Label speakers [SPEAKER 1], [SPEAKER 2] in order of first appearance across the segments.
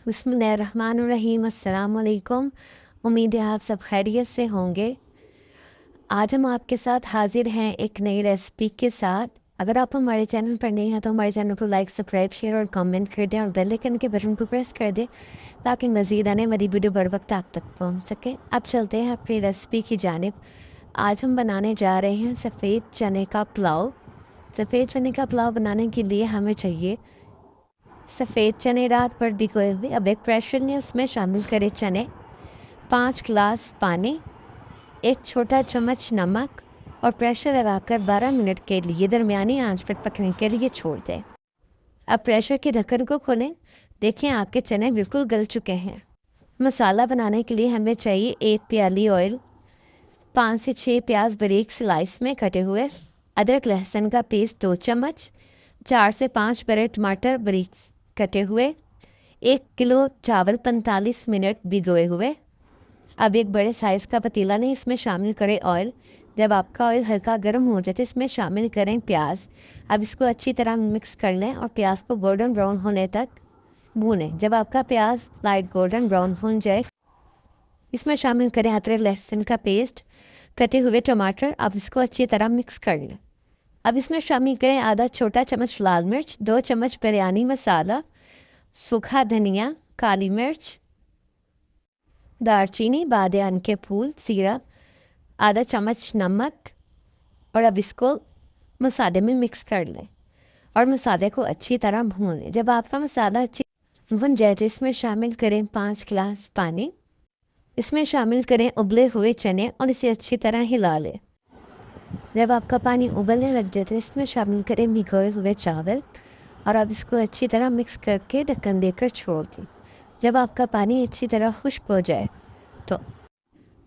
[SPEAKER 1] बिस्मिल्लाहिर्रहमानिर्रहीम। अस्सलाम वालेकुम। उम्मीद है आप सब खैरियत से होंगे। आज हम आपके साथ हाजिर हैं एक नई रेसिपी के साथ। अगर आप हमारे चैनल पर नए हैं तो हमारे चैनल को लाइक, सब्सक्राइब, शेयर और कमेंट कर दें और बेल आइकन के बटन को प्रेस कर दें ताकि मज़ीद आने वाली वीडियो बर वक्त आप तक पहुंच सके। अब चलते हैं अपनी रेसिपी की जानिब। आज हम बनाने जा रहे हैं सफ़ेद चने का पुलाव। सफ़ेद चने का पुलाव बनाने के लिए हमें चाहिए सफ़ेद चने रात भर भिगोए हुए। अब एक प्रेशर में उसमें शामिल करें चने, 5 गिलास पानी, एक छोटा चम्मच नमक और प्रेशर लगाकर 12 मिनट के लिए दरमियानी आंच पर पकने के लिए छोड़ दें। अब प्रेशर के ढक्कन को खोलें। देखें आपके चने बिल्कुल गल चुके हैं। मसाला बनाने के लिए हमें चाहिए 1 प्याली ऑयल, 5 से 6 प्याज बारीक स्लाइस में कटे हुए, अदरक लहसुन का पेस्ट 2 चम्मच, 4 से 5 बड़े टमाटर बारीक कटे हुए, 1 किलो चावल 45 मिनट भिगोए हुए। अब एक बड़े साइज़ का पतीला लें, इसमें शामिल करें ऑयल। जब आपका ऑयल हल्का गर्म हो जाए तो इसमें शामिल करें प्याज। अब इसको अच्छी तरह मिक्स कर लें और प्याज को गोल्डन ब्राउन होने तक भूनें। जब आपका प्याज लाइट गोल्डन ब्राउन हो जाए इसमें शामिल करें अदरक लहसुन का पेस्ट, कटे हुए टमाटर। अब इसको अच्छी तरह मिक्स कर लें। अब इसमें शामिल करें आधा छोटा चम्मच लाल मिर्च, 2 चम्मच बिरयानी मसाला, सूखा धनिया, काली मिर्च, दालचीनी, बादियान के फूल, सिरप, आधा चम्मच नमक। और अब इसको मसाले में मिक्स कर लें और मसाले को अच्छी तरह भून लें। जब आपका मसाला अच्छी भुन जाए तो इसमें शामिल करें 5 गिलास पानी। इसमें शामिल करें उबले हुए चने और इसे अच्छी तरह हिला लें। जब आपका पानी उबलने लग जाए तो इसमें शामिल करें भिगोए हुए चावल और अब इसको अच्छी तरह मिक्स करके ढक्कन देकर छोड़ दें। जब आपका पानी अच्छी तरह खुश्क हो जाए तो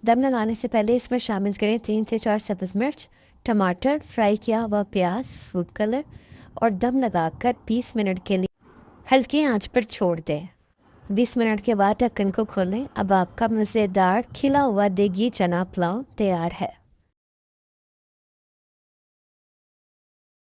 [SPEAKER 1] दम लगाने से पहले इसमें शामिल करें 3 से 4 सब्ज़ मिर्च, टमाटर, फ्राई किया हुआ प्याज, फूड कलर और दम लगाकर 20 मिनट के लिए हल्की आंच पर छोड़ दें। 20 मिनट के बाद ढक्कन को खोलें। अब आपका मज़ेदार खिला हुआ देगी चना पुलाव तैयार है।